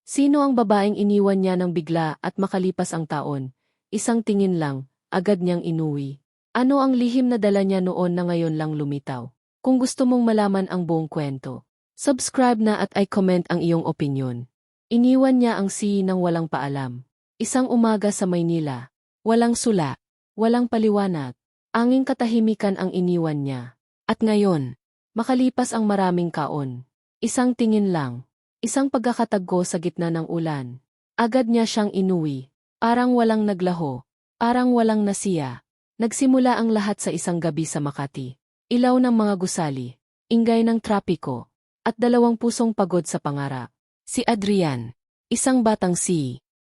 Sino ang babaeng iniwan niya ng bigla at makalipas ang taon? Isang tingin lang, agad niyang inuwi. Ano ang lihim na dala niya noon na ngayon lang lumitaw? Kung gusto mong malaman ang buong kwento, subscribe na at i-comment ang iyong opinyon. Iniwan niya ang si nang walang paalam. Isang umaga sa Maynila. Walang sula, walang paliwanag. Anging katahimikan ang iniwan niya. At ngayon, makalipas ang maraming kaon. Isang tingin lang. Isang pagkakatagpo sa gitna ng ulan. Agad niya siyang inuwi. Parang walang naglaho. Parang walang nasiya. Nagsimula ang lahat sa isang gabi sa Makati. Ilaw ng mga gusali. Ingay ng trapiko. At dalawang pusong pagod sa pangarap. Si Adrian. Isang batang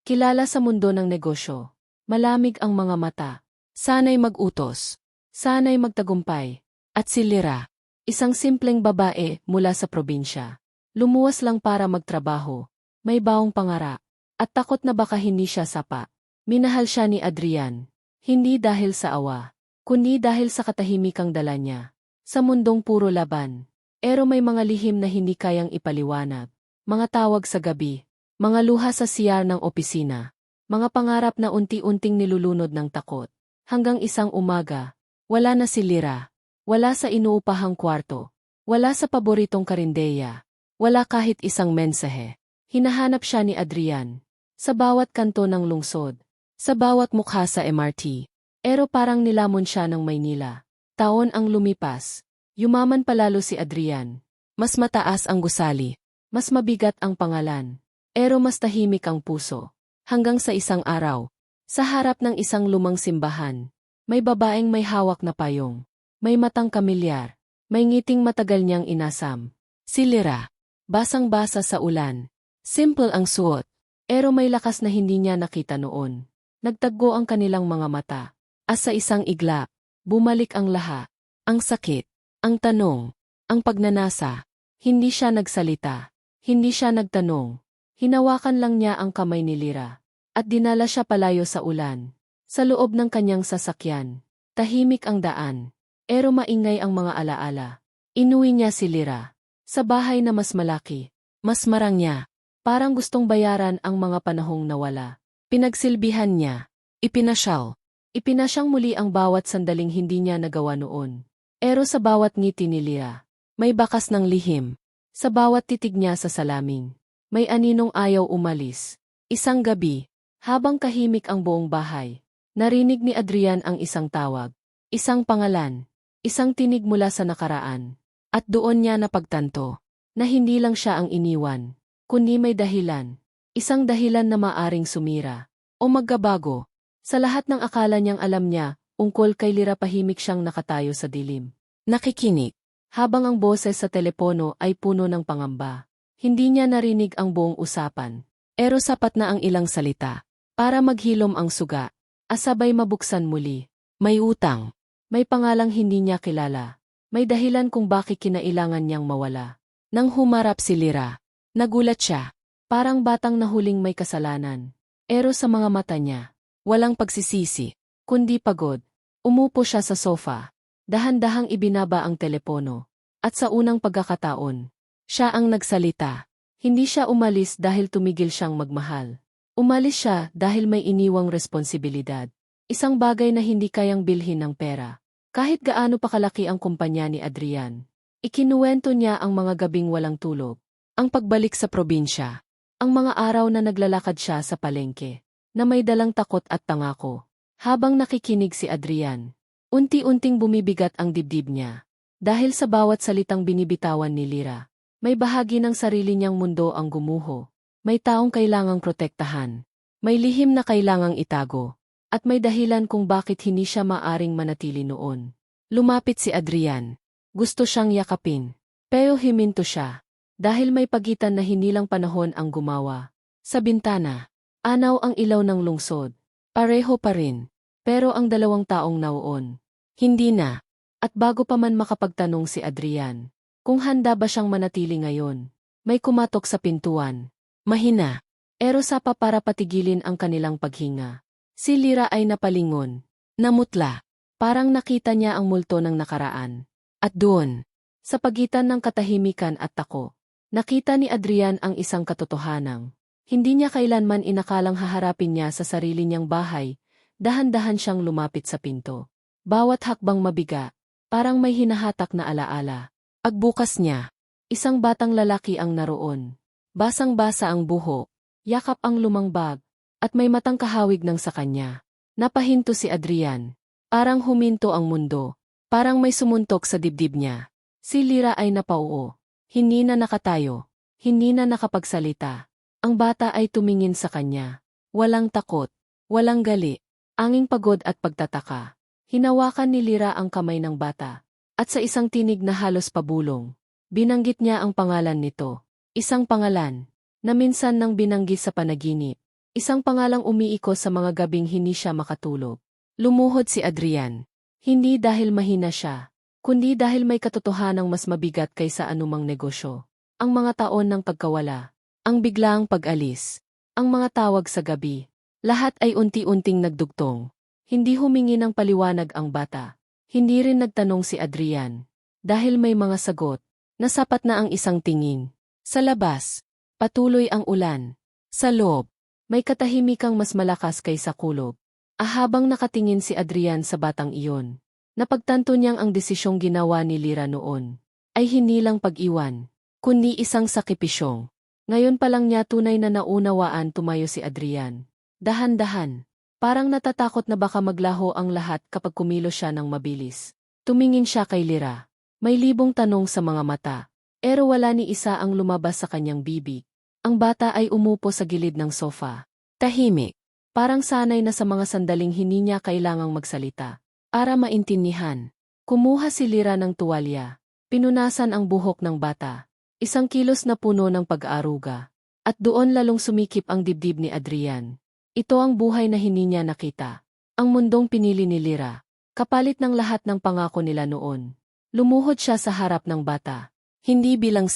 kilala sa mundo ng negosyo. Malamig ang mga mata. Sana'y mag-utos. Sana'y magtagumpay. At si Lyra. Isang simpleng babae mula sa probinsya. Lumuwas lang para magtrabaho, may bawong pangarap, at takot na baka hindi siya sapa. Minahal siya ni Adrian, hindi dahil sa awa, kundi dahil sa katahimikang dala niya. Sa mundong puro laban, pero may mga lihim na hindi kayang ipaliwanag. Mga tawag sa gabi, mga luha sa CR ng opisina, mga pangarap na unti-unting nilulunod ng takot. Hanggang isang umaga, wala na si Lyra, wala sa inuupahang kwarto, wala sa paboritong karindeya. Wala kahit isang mensahe. Hinahanap siya ni Adrian. Sa bawat kanto ng lungsod. Sa bawat mukha sa MRT. Pero parang nilamon siya ng Maynila. Taon ang lumipas. Yumaman palalo si Adrian. Mas mataas ang gusali. Mas mabigat ang pangalan. Pero mas tahimik ang puso. Hanggang sa isang araw. Sa harap ng isang lumang simbahan. May babaeng may hawak na payong. May matang kamilyar. May ngiting matagal niyang inasam. Si Lyra. Basang-basa sa ulan. Simple ang suot. Pero may lakas na hindi niya nakita noon. Nagtagpo ang kanilang mga mata. As sa isang iglap, bumalik ang lahat. Ang sakit. Ang tanong. Ang pagnanasa. Hindi siya nagsalita. Hindi siya nagtanong. Hinawakan lang niya ang kamay ni Lyra. At dinala siya palayo sa ulan. Sa loob ng kanyang sasakyan. Tahimik ang daan. Pero maingay ang mga alaala. Inuwi niya si Lyra. Sa bahay na mas malaki, mas marangya, parang gustong bayaran ang mga panahong nawala. Pinagsilbihan niya, ipinasyal. Ipinasyang muli ang bawat sandaling hindi niya nagawa noon. Pero sa bawat ngiti ni Lyra, may bakas ng lihim. Sa bawat titig niya sa salamin, may aninong ayaw umalis. Isang gabi, habang kahimik ang buong bahay, narinig ni Adrian ang isang tawag, isang pangalan, isang tinig mula sa nakaraan. At doon niya napagtanto na hindi lang siya ang iniwan, kundi may dahilan. Isang dahilan na maaring sumira o magkabago. Sa lahat ng akala niyang alam niya, ungkol kay Lyra pahimik siyang nakatayo sa dilim. Nakikinig, habang ang boses sa telepono ay puno ng pangamba. Hindi niya narinig ang buong usapan, pero sapat na ang ilang salita para maghilom ang suga. Asabay mabuksan muli. May utang, may pangalang hindi niya kilala. May dahilan kung bakit kinailangan niyang mawala. Nang humarap si Lyra, nagulat siya. Parang batang nahuling may kasalanan. Pero sa mga mata niya, walang pagsisisi, kundi pagod. Umupo siya sa sofa. Dahan-dahang ibinaba ang telepono. At sa unang pagkakataon, siya ang nagsalita. Hindi siya umalis dahil tumigil siyang magmahal. Umalis siya dahil may iniwang responsibilidad. Isang bagay na hindi kayang bilhin ng pera. Kahit gaano pa kalaki ang kumpanya ni Adrian, ikinuwento niya ang mga gabing walang tulog, ang pagbalik sa probinsya, ang mga araw na naglalakad siya sa palengke, na may dalang takot at pangako. Habang nakikinig si Adrian, unti-unting bumibigat ang dibdib niya. Dahil sa bawat salitang binibitawan ni Lyra, may bahagi ng sarili niyang mundo ang gumuho. May taong kailangang protektahan, may lihim na kailangang itago. At may dahilan kung bakit hindi siya maaring manatili noon. Lumapit si Adrian. Gusto siyang yakapin. Pero himinto siya. Dahil may pagitan na hindi lang panahon ang gumawa. Sa bintana, anaw ang ilaw ng lungsod. Pareho pa rin. Pero ang dalawang taong nauon, hindi na. At bago pa man makapagtanong si Adrian, kung handa ba siyang manatili ngayon, may kumatok sa pintuan. Mahina. Pero sapa para patigilin ang kanilang paghinga. Si Lyra ay napalingon, namutla, parang nakita niya ang multo ng nakaraan. At doon, sa pagitan ng katahimikan at tako, nakita ni Adrian ang isang katotohanang Hindi niya kailanman inakalang haharapin niya sa sarili niyang bahay, dahan-dahan siyang lumapit sa pinto. Bawat hakbang mabiga, parang may hinahatak na alaala. Agbukas niya, isang batang lalaki ang naroon. Basang-basa ang buhok, yakap ang lumang bag, at may matang kahawig ng sa kanya. Napahinto si Adrian. Parang huminto ang mundo. Parang may sumuntok sa dibdib niya. Si Lyra ay napauo. Hindi na nakatayo. Hindi na nakapagsalita. Ang bata ay tumingin sa kanya. Walang takot. Walang gali. Anging pagod at pagtataka. Hinawakan ni Lyra ang kamay ng bata. At sa isang tinig na halos pabulong, binanggit niya ang pangalan nito. Isang pangalan na minsan nang binanggit sa panaginip. Isang pangalang umiikot sa mga gabing hindi siya makatulog. Lumuhod si Adrian. Hindi dahil mahina siya, kundi dahil may katotohanang mas mabigat kaysa anumang negosyo. Ang mga taon ng pagkawala, ang biglaang pag-alis, ang mga tawag sa gabi, lahat ay unti-unting nagdugtong. Hindi humingi ng paliwanag ang bata. Hindi rin nagtanong si Adrian. Dahil may mga sagot, na sapat na ang isang tingin. Sa labas, patuloy ang ulan. Sa loob, may katahimikang mas malakas kaysa kulob. Habang nakatingin si Adrian sa batang iyon, napagtanto niyang ang desisyong ginawa ni Lyra noon ay hindi lang pag-iwan, kundi isang sakripisyong. Ngayon pa lang niya tunay na naunawaan tumayo si Adrian. Dahan-dahan, parang natatakot na baka maglaho ang lahat kapag kumilos siya ng mabilis. Tumingin siya kay Lyra. May libong tanong sa mga mata, pero wala ni isa ang lumabas sa kanyang bibig. Ang bata ay umupo sa gilid ng sofa. Tahimik. Parang sanay na sa mga sandaling hindi niya kailangang magsalita. Para maintindihan, kumuha si Lyra ng tuwalya. Pinunasan ang buhok ng bata. Isang kilos na puno ng pag-aaruga. At doon lalong sumikip ang dibdib ni Adrian. Ito ang buhay na hindi niya nakita. Ang mundong pinili ni Lyra. Kapalit ng lahat ng pangako nila noon. Lumuhod siya sa harap ng bata. Hindi bilang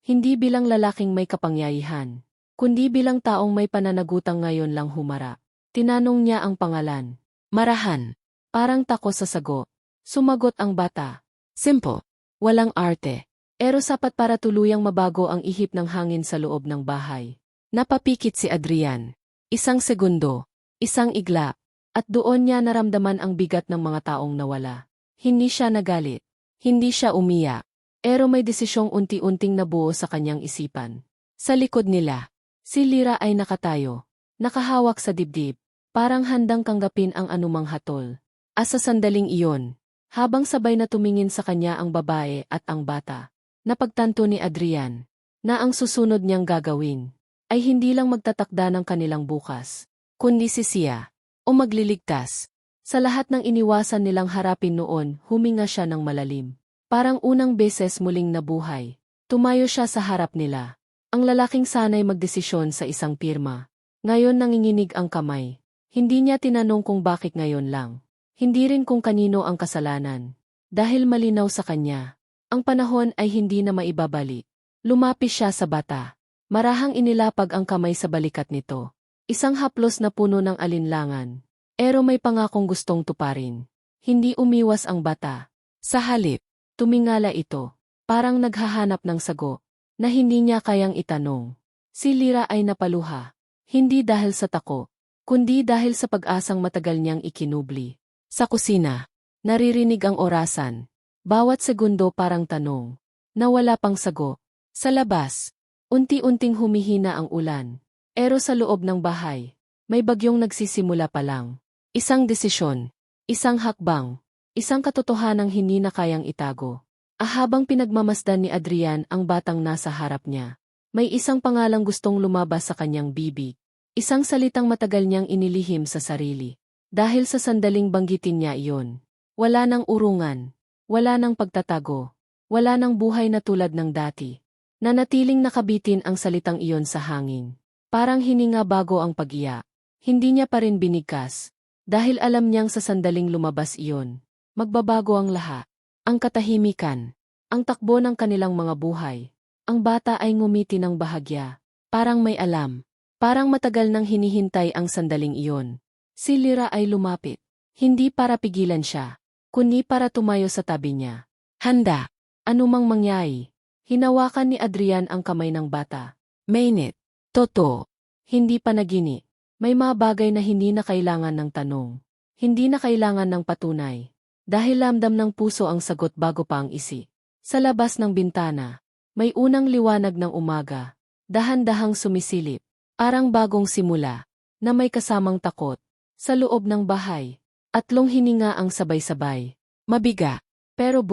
hindi bilang lalaking may kapangyarihan, kundi bilang taong may pananagutang ngayon lang humara. Tinanong niya ang pangalan. Marahan. Parang tako sa sagot. Sumagot ang bata. Simple. Walang arte. Pero sapat para tuluyang mabago ang ihip ng hangin sa loob ng bahay. Napapikit si Adrian. Isang segundo. Isang igla. At doon niya naramdaman ang bigat ng mga taong nawala. Hindi siya nagalit. Hindi siya umiyak. Pero may desisyong unti-unting nabuo sa kanyang isipan. Sa likod nila, si Lyra ay nakatayo, nakahawak sa dibdib, parang handang tanggapin ang anumang hatol. Sa sandaling iyon, habang sabay na tumingin sa kanya ang babae at ang bata, napagtanto ni Adrian na ang susunod niyang gagawin ay hindi lang magtatakda ng kanilang bukas, kundi sisiya o magliligtas. Sa lahat ng iniwasan nilang harapin noon, huminga siya ng malalim. Parang unang beses muling nabuhay. Tumayo siya sa harap nila. Ang lalaking sanay magdesisyon sa isang pirma. Ngayon nanginginig ang kamay. Hindi niya tinanong kung bakit ngayon lang. Hindi rin kung kanino ang kasalanan. Dahil malinaw sa kanya. Ang panahon ay hindi na maibabalik. Lumapis siya sa bata. Marahang inilapag ang kamay sa balikat nito. Isang haplos na puno ng alinlangan. Pero may pangakong gustong tuparin. Hindi umiwas ang bata. Sa halip, tumingala ito, parang naghahanap ng sagot, na hindi niya kayang itanong. Si Lyra ay napaluha, hindi dahil sa tako, kundi dahil sa pag-asang matagal niyang ikinubli. Sa kusina, naririnig ang orasan, bawat segundo parang tanong, na wala pang sagot. Sa labas, unti-unting humihina ang ulan, pero sa loob ng bahay, may bagyong nagsisimula pa lang. Isang desisyon, isang hakbang, isang katotohanang hindi na kayang itago. Habang pinagmamasdan ni Adrian ang batang nasa harap niya, may isang pangalang gustong lumabas sa kanyang bibig. Isang salitang matagal niyang inilihim sa sarili. Dahil sa sandaling banggitin niya iyon, wala nang urungan, wala nang pagtatago, wala nang buhay na tulad ng dati. Nanatiling nakabitin ang salitang iyon sa hangin. Parang hininga bago ang pag-iyak. Hindi niya pa rin binigkas. Dahil alam niyang sa sandaling lumabas iyon, magbabago ang lahat. Ang katahimikan, ang takbo ng kanilang mga buhay. Ang bata ay ngumiti ng bahagya. Parang may alam. Parang matagal nang hinihintay ang sandaling iyon. Si Lyra ay lumapit. Hindi para pigilan siya, kundi para tumayo sa tabi niya. Handa. Anumang mangyari. Hinawakan ni Adrian ang kamay ng bata. Mainit. Totoo. Hindi panagini. May mga bagay na hindi na kailangan ng tanong. Hindi na kailangan ng patunay. Dahil lamdam ng puso ang sagot bago pa ang isi. Sa labas ng bintana, may unang liwanag ng umaga. Dahan-dahang sumisilip. Parang bagong simula, na may kasamang takot. Sa loob ng bahay, atlong hininga ang sabay-sabay. Mabiga. Pero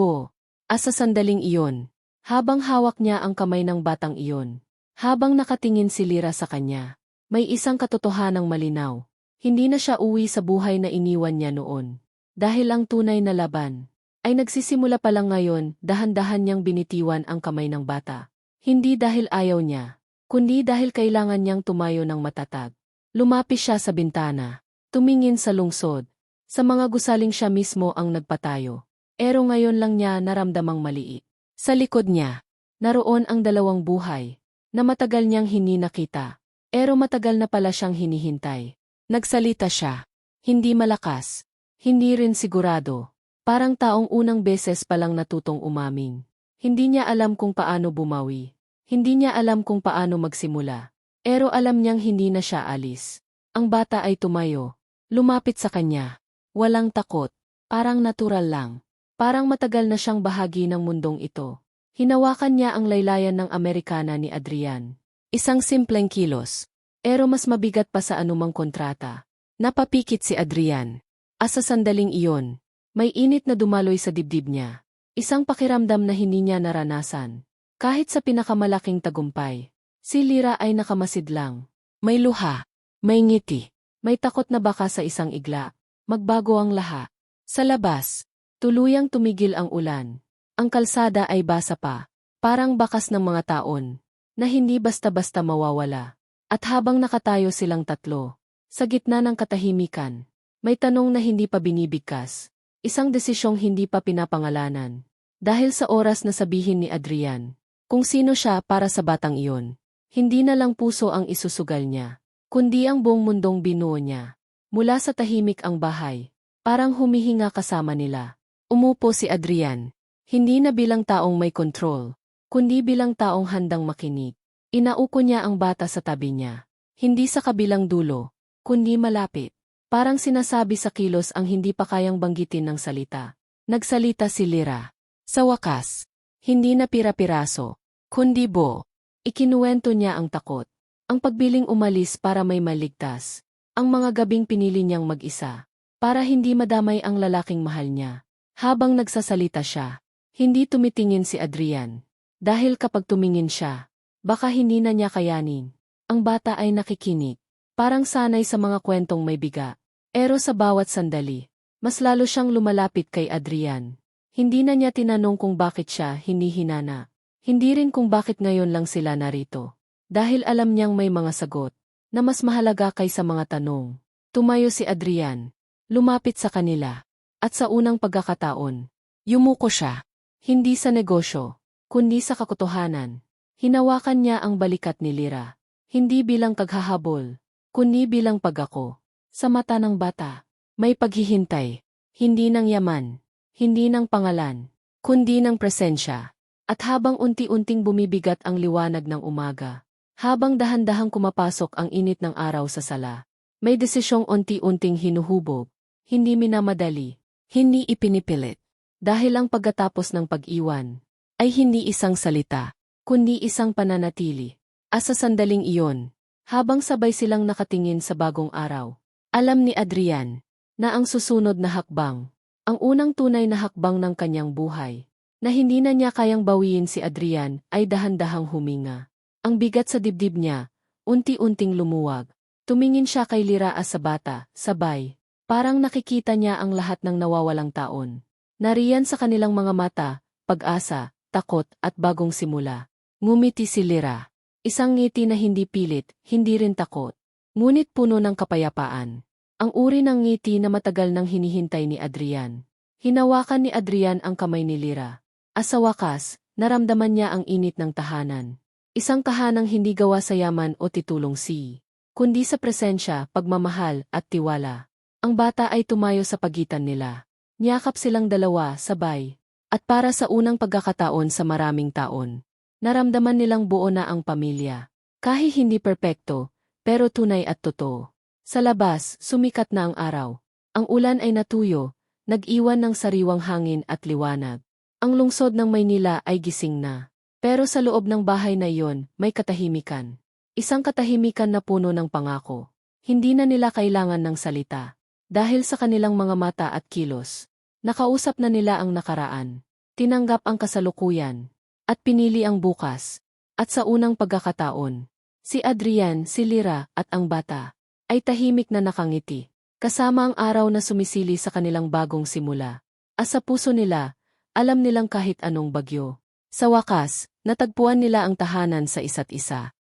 sa sandaling iyon, habang hawak niya ang kamay ng batang iyon, habang nakatingin si Lyra sa kanya, may isang katotohanang malinaw. Hindi na siya uwi sa buhay na iniwan niya noon. Dahil ang tunay na laban ay nagsisimula pa lang ngayon, dahan-dahan niyang binitiwan ang kamay ng bata. Hindi dahil ayaw niya, kundi dahil kailangan niyang tumayo ng matatag. Lumapis siya sa bintana, tumingin sa lungsod, sa mga gusaling siya mismo ang nagpatayo. Pero ngayon lang niya naramdamang maliit. Sa likod niya, naroon ang dalawang buhay, na matagal niyang hindi nakita. Pero matagal na pala siyang hinihintay. Nagsalita siya. Hindi malakas. Hindi rin sigurado. Parang taong unang beses palang natutong umamin. Hindi niya alam kung paano bumawi. Hindi niya alam kung paano magsimula. Pero alam niyang hindi na siya alis. Ang bata ay tumayo. Lumapit sa kanya. Walang takot. Parang natural lang. Parang matagal na siyang bahagi ng mundong ito. Hinawakan niya ang laylayan ng Amerikana ni Adrian. Isang simpleng kilos. Pero mas mabigat pa sa anumang kontrata. Napapikit si Adrian. Sa sandaling iyon, may init na dumaloy sa dibdib niya. Isang pakiramdam na hindi niya naranasan. Kahit sa pinakamalaking tagumpay, si Lyra ay nakamasid lang. May luha, may ngiti, may takot na baka sa isang igla. Magbago ang lahat. Sa labas, tuluyang tumigil ang ulan. Ang kalsada ay basa pa, parang bakas ng mga taon, na hindi basta-basta mawawala. At habang nakatayo silang tatlo, sa gitna ng katahimikan, may tanong na hindi pa binibigkas. Isang desisyong hindi pa pinapangalanan. Dahil sa oras na sabihin ni Adrian, kung sino siya para sa batang iyon. Hindi na lang puso ang isusugal niya, kundi ang buong mundong binuo niya. Mula sa tahimik ang bahay, parang humihinga kasama nila. Umupo si Adrian, hindi na bilang taong may kontrol, kundi bilang taong handang makinig. Inauko niya ang bata sa tabi niya. Hindi sa kabilang dulo, kundi malapit. Parang sinasabi sa kilos ang hindi pa kayang banggitin ng salita. Nagsalita si Lyra. Sa wakas, hindi na pira-piraso, kundi ikinuwento niya ang takot. Ang pagbiling umalis para may maligtas. Ang mga gabing pinili niyang mag-isa. Para hindi madamay ang lalaking mahal niya. Habang nagsasalita siya, hindi tumitingin si Adrian. Dahil kapag tumingin siya, baka hindi na niya kayanin. Ang bata ay nakikinig. Parang sanay sa mga kwentong may biga. Pero sa bawat sandali, mas lalo siyang lumalapit kay Adrian. Hindi na niya tinanong kung bakit siya hindi hinana. Hindi rin kung bakit ngayon lang sila narito. Dahil alam niyang may mga sagot na mas mahalaga kaysa mga tanong. Tumayo si Adrian. Lumapit sa kanila. At sa unang pagkakataon, yumuko siya. Hindi sa negosyo, kundi sa katotohanan. Hinawakan niya ang balikat ni Lyra. Hindi bilang kaghahabol, kundi bilang pag-ako. Sa mata ng bata, may paghihintay. Hindi ng yaman, hindi ng pangalan, kundi ng presensya. At habang unti-unting bumibigat ang liwanag ng umaga, habang dahan-dahang kumapasok ang init ng araw sa sala, may desisyong unti-unting hinuhubog, hindi minamadali, hindi ipinipilit. Dahil ang pagkatapos ng pag-iwan, ay hindi isang salita, kundi isang pananatili. Sa sandaling iyon, habang sabay silang nakatingin sa bagong araw, alam ni Adrian na ang susunod na hakbang, ang unang tunay na hakbang ng kanyang buhay, na hindi na niya kayang bawiin si Adrian ay dahan-dahang huminga. Ang bigat sa dibdib niya, unti-unting lumuwag. Tumingin siya kay Lyra sa bata, sabay. Parang nakikita niya ang lahat ng nawawalang taon. Nariyan sa kanilang mga mata, pag-asa, takot at bagong simula. Ngumiti si Lyra. Isang ngiti na hindi pilit, hindi rin takot. Ngunit puno ng kapayapaan. Ang uri ng ngiti na matagal nang hinihintay ni Adrian. Hinawakan ni Adrian ang kamay ni Lyra. Sa wakas, naramdaman niya ang init ng tahanan. Isang tahanang hindi gawa sa yaman o titulong kundi sa presensya, pagmamahal at tiwala. Ang bata ay tumayo sa pagitan nila. Niyakap silang dalawa, sabay. At para sa unang pagkakataon sa maraming taon, naramdaman nilang buo na ang pamilya. Kahit hindi perpekto, pero tunay at totoo. Sa labas, sumikat na ang araw. Ang ulan ay natuyo, nag-iwan ng sariwang hangin at liwanag. Ang lungsod ng Maynila ay gising na. Pero sa loob ng bahay na iyon, may katahimikan. Isang katahimikan na puno ng pangako. Hindi na nila kailangan ng salita. Dahil sa kanilang mga mata at kilos, nakausap na nila ang nakaraan. Tinanggap ang kasalukuyan. At pinili ang bukas. At sa unang pagkakataon, si Adrian, si Lyra, at ang bata, ay tahimik na nakangiti. Kasama ang araw na sumisili sa kanilang bagong simula. As sa puso nila, alam nilang kahit anong bagyo. Sa wakas, natagpuan nila ang tahanan sa isa't isa.